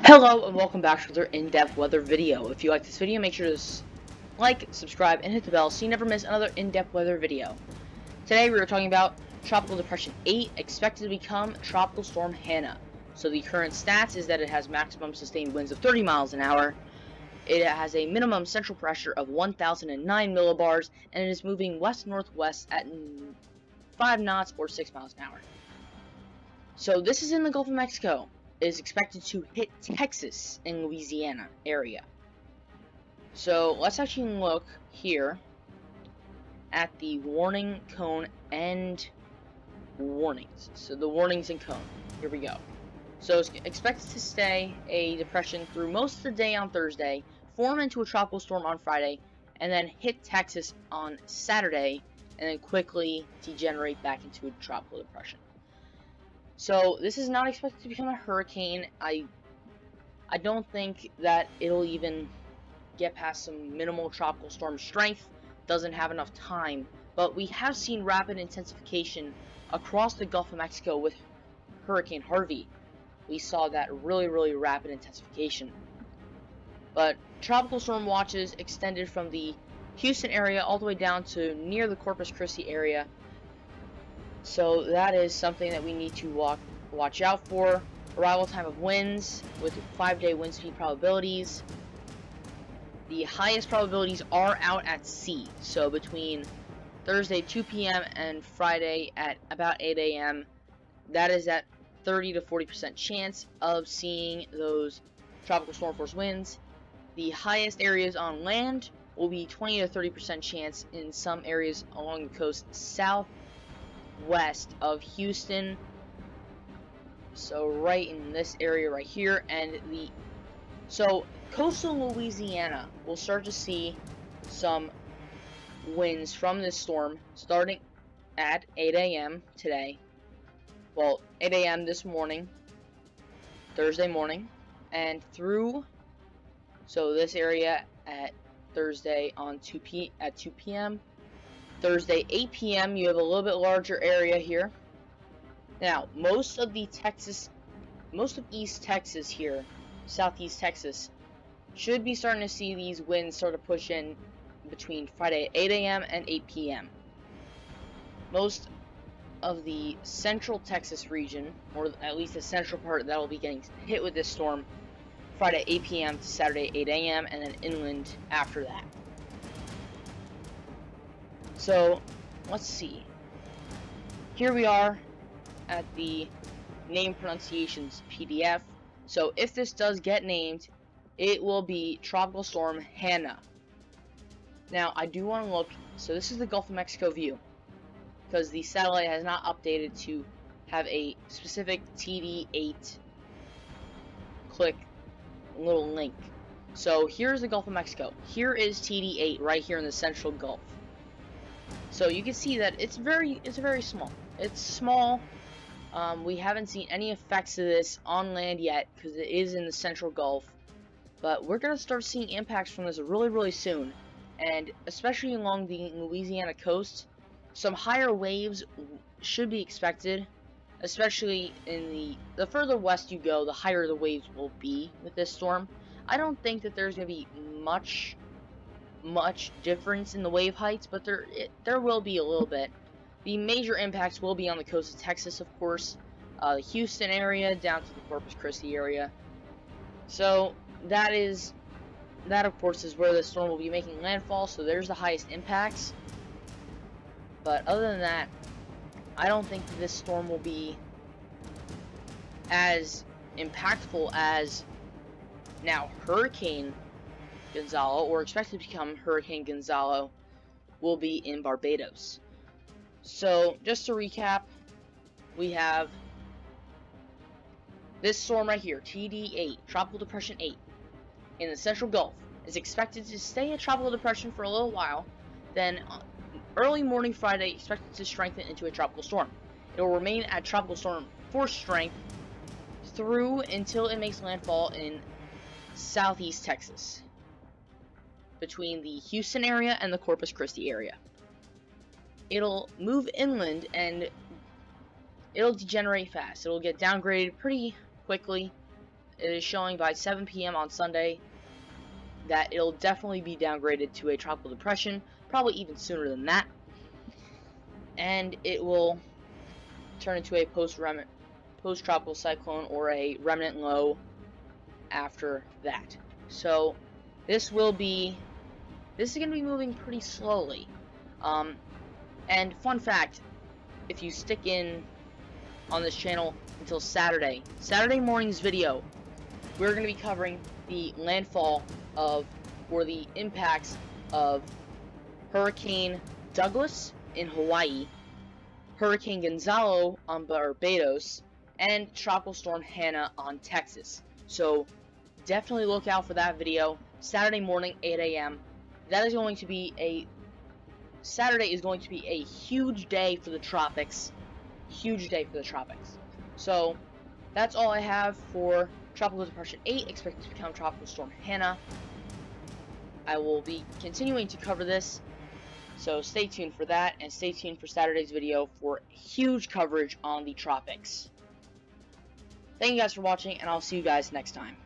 Hello and welcome back to another in-depth weather video. If you like this video, make sure to like, subscribe, and hit the bell so you never miss another in-depth weather video. Today we are talking about Tropical Depression 8 expected to become Tropical Storm Hanna. So the current stats is that it has maximum sustained winds of 30 miles an hour. It has a minimum central pressure of 1,009 millibars, and it is moving west-northwest at 5 knots or 6 miles an hour. So this is in the Gulf of Mexico. Is expected to hit Texas and Louisiana area. So let's actually look here at the warning cone and warnings. So the warnings and cone. Here we go. So it's expected to stay a depression through most of the day on Thursday, form into a tropical storm on Friday, and then hit Texas on Saturday, and then quickly degenerate back into a tropical depression. So this is not expected to become a hurricane. I don't think that it'll even get past some minimal tropical storm strength. Doesn't have enough time. But we have seen rapid intensification across the Gulf of Mexico with Hurricane Harvey. We saw that really rapid intensification. But tropical storm watches extended from the Houston area all the way down to near the Corpus Christi area. So that is something that we need to watch out for. Arrival time of winds with 5-day wind speed probabilities. The highest probabilities are out at sea. So between Thursday 2 p.m. and Friday at about 8 a.m. that is at 30 to 40% chance of seeing those tropical storm force winds. The highest areas on land will be 20 to 30% chance in some areas along the coast southwest of Houston, so right in this area right here, and so coastal Louisiana will start to see some winds from this storm starting at 8 a.m. today. Well, 8 a.m. this morning, Thursday morning, and through, so this area at Thursday on 2 p.m. Thursday 8 p.m. you have a little bit larger area here. Now, most of East Texas here, Southeast Texas, should be starting to see these winds sort of push in between Friday at 8 a.m. and 8 p.m. Most of the central Texas region, or at least the central part, that will be getting hit with this storm Friday 8 p.m. to Saturday 8 a.m. and then inland after that. So, let's see. Here we are at the name pronunciations PDF. So, if this does get named, it will be Tropical Storm Hanna. Now, I do want to look. So, this is the Gulf of Mexico view, because the satellite has not updated to have a specific TD8 click little link. So, here's the Gulf of Mexico. Here is TD8 right here in the central Gulf. So you can see that it's very small. It's small. We haven't seen any effects of this on land yet because it is in the central Gulf. But we're gonna start seeing impacts from this really soon, and especially along the Louisiana coast, some higher waves should be expected. Especially in the further west you go, the higher the waves will be with this storm. I don't think that there's gonna be much difference in the wave heights, but there will be a little bit. The major impacts will be on the coast of Texas, of course, the Houston area down to the Corpus Christi area. So that of course is where the storm will be making landfall, so there's the highest impacts. But other than that, I don't think that this storm will be as impactful as now Hurricane Gonzalo, or expected to become Hurricane Gonzalo, will be in Barbados. So, just to recap, we have this storm right here, TD8, Tropical Depression 8, in the Central Gulf, is expected to stay a tropical depression for a little while, then early morning Friday, expected to strengthen into a tropical storm. It will remain at tropical storm force strength through until it makes landfall in southeast Texas, between the Houston area and the Corpus Christi area. It'll move inland and it'll degenerate fast. It'll get downgraded pretty quickly, it is showing by 7 p.m. on Sunday that it'll definitely be downgraded to a tropical depression, probably even sooner than that, and it will turn into a post-tropical cyclone or a remnant low after that. So this is going to be moving pretty slowly. And fun fact, if you stick in on this channel until Saturday morning's video, we're going to be covering the landfall of, or the impacts of, Hurricane Douglas in Hawaii, Hurricane Gonzalo on Barbados, and Tropical Storm Hanna on Texas. So definitely look out for that video, Saturday morning, 8 a.m. Saturday is going to be a huge day for the tropics. Huge day for the tropics. So that's all I have for Tropical Depression 8, expected to become Tropical Storm Hanna. I will be continuing to cover this, so stay tuned for that, and stay tuned for Saturday's video for huge coverage on the tropics. Thank you guys for watching, and I'll see you guys next time.